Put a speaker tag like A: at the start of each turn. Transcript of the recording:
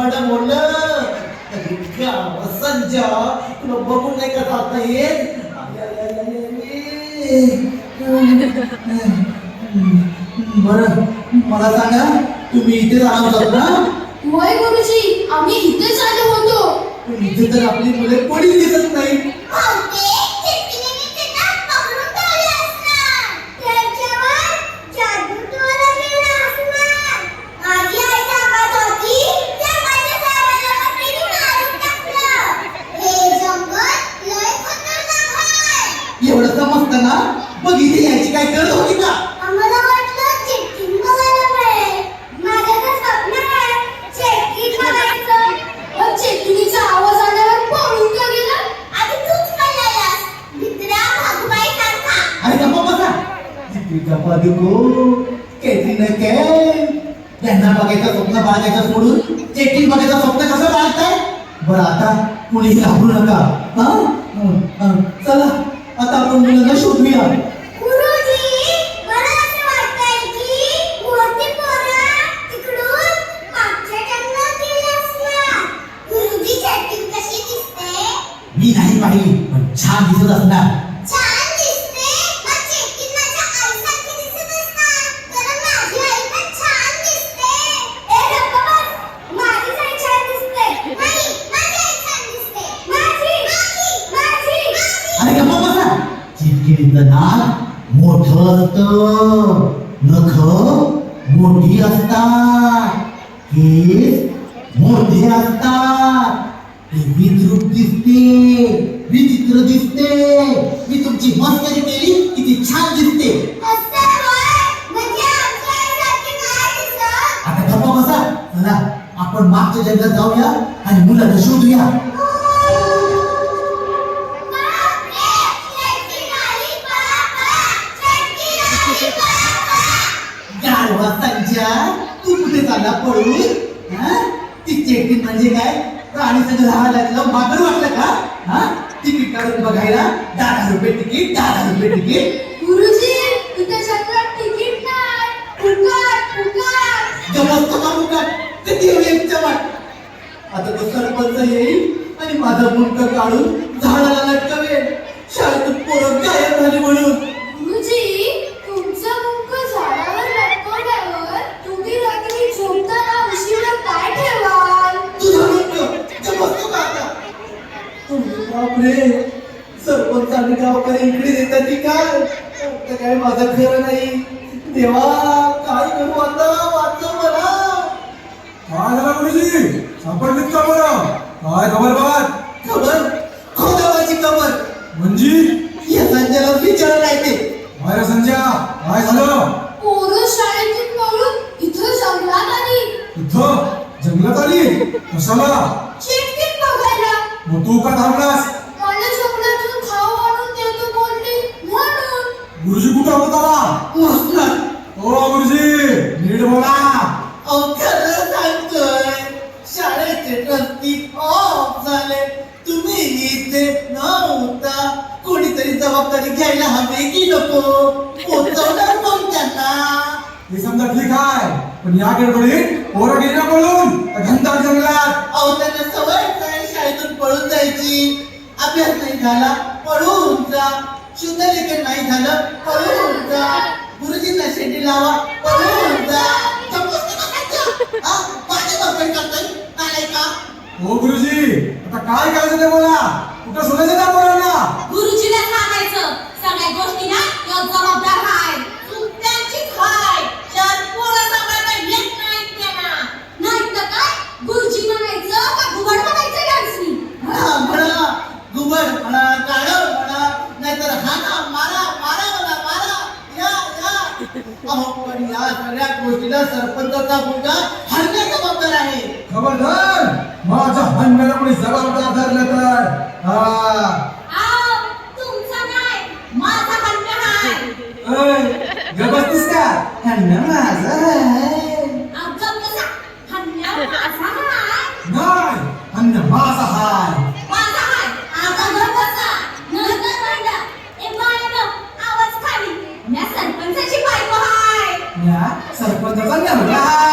A: madam बोललं संजय तुला बघून नाही का चालता येत बरं मला सांगा तुम्ही इथे राहत होतात ना
B: होय गुरुजी आम्ही इथेच आलो होतो
A: पण इथे तर आपली मुले कोणीच दिसत नाही एवढं समजतं ना मग इथे यायची काय गरज होती का
B: आम्हाला वाटलं चिठ्ठी बघायला मिळेल माझं तर स्वप्न आहे चिठ्ठी बघायचं पण चिठ्ठीचा आवाज आल्यावर पळून का गेला आधी तूच कळलास मित्रा भागबाई सारखा
A: अरे गप्पा बसा चित्रिका पादुको कॅटरीना कैफ यांना बघायचं स्वप्न बाळगायचं सोडून चेकिंग बघायचं स्वप्न कसं बाळगताय बरं आता कुणी घाबरू नका हा चला आता आपण मुलांना शोधूया
B: गुरुजी मला असं वाटतंय की मोठी पोरं तिकडून मागच्या जंगलात गेली असणार गुरुजी चॅटिंग कशी दिसते
A: मी नाही पाहिली पण छान दिसत असणार
B: छान दिसते मग चॅटिंग माझ्या आईसारखी दिसत असणार कारण माझी आई पण छान दिसते ए गप्पा बस माझी आई छान दिसते नाही माझी आई छान दिसते माझी
A: अरे गप्पा बसा चिटकिडीचं नाक मोठं असतं नख मोठी असतात केस मोठे असतात ते विद्रूप दिसते विचित्र दिसते मी तुमची मस्करी केली किती छान दिसते आता गप्पा बसा चला आपण मागच्या जंगलात जाऊया आणि मुलांना शोधूया गाढवा संजय तू कुठे चालला पळून ती चेकिंग म्हणजे काय प्राणी संघ राहायला मागं वाटलं का तिकीट काढून बघायला 10,000 रुपये तिकीट 10,000 रुपये तिकीट
B: गुरुजी इथे जंगलात तिकीट नाही फुकट
A: जमस्त का मुकाट किती वेळ वाट आता तो सरपंच येईल आणि माझा मुंडका काढून झाडाला लटकवेल शाळेतून पोरं गायब झाली म्हणून
B: गुरुजी तुमचं मुंग झाडावर लटकवल्यावर तुम्ही रात्री झोपताना उशीवर काय ठेवाल
A: तुझा मुंडक जमस्त का आता बापरे सरपंचाने गावकरी इकडे देतात की काय माझं खरं नाही देवा काय करू आता वाचव मला
C: काय झालं गुरुजी सापडलीत का बरं काय खबर बात
A: खबर खोदाबाची खबर
C: म्हणजे
A: या संजयला विचार नाही ते
C: काय संजय काय झालं
B: पोरं शाळेतून पळून इथं जंगलात आली
C: इथं जंगलात आली कशाला
B: चिटकीट बघायला
C: मग तू का थांबलास
B: मला जंगलातून खाऊ आणून देतो बोलली म्हणून
C: गुरुजी कुठं होता
A: मस्तर
C: हो गुरुजी नीट बोला
A: खरं सांगतोय शाळेचे ट्रस्टी ऑफ झाले तुम्ही इथे नव्हता कोणीतरी जबाबदारी घ्यायला हवी की नको पोचवणार कोण त्यांना
C: हे समजा ठीक आहे पण या गडबडीत पोरं गेली ना बोलून घंटा जंगलात
A: त्यांना सवयच आहे शाळेतून पळून जायची अभ्यास नाही झाला पळून जा शुद्ध लेखन नाही झालं पळून जा गुरुजींना शेती लावा पळून जा माझे बघायला करताय काय का
C: हो गुरुजी आता काय करायचं ते बोला कुठं सोडायचं त्या पोरांना
B: गुरुजीला सांगायचं सगळ्या गोष्टीला यो जबाबदार आहे त्यांचीच आहे तर पोरं सांभाळता येत नाही त्यांना नाही तर काय गुरुजी म्हणायचं का घुबड म्हणायचं यांची
A: म्हणा घुबड म्हणा काढव म्हणा नाहीतर हाना मारा मारा म्हणा मारा या अहो पण या सगळ्या गोष्टीला सरपंचाचा मुलगा हरणे जबाबदार आहे
C: खबरदार माझ्या हंड्याला कोणी जबाबदार धरलं तर
B: तुमचा नाही माझा हक्क आहे
C: व्यवस्थित का
A: हरणे माझा आहे
B: आमचा कसा हन्या माझा आहे
C: नाही हंड माझा हाय
B: माझा आहे आता घर बसा नंतर भांडा ए बाळानो आवाज खाली मी सरपंचाची बायको आहे
A: या सरपंचाचा नवरा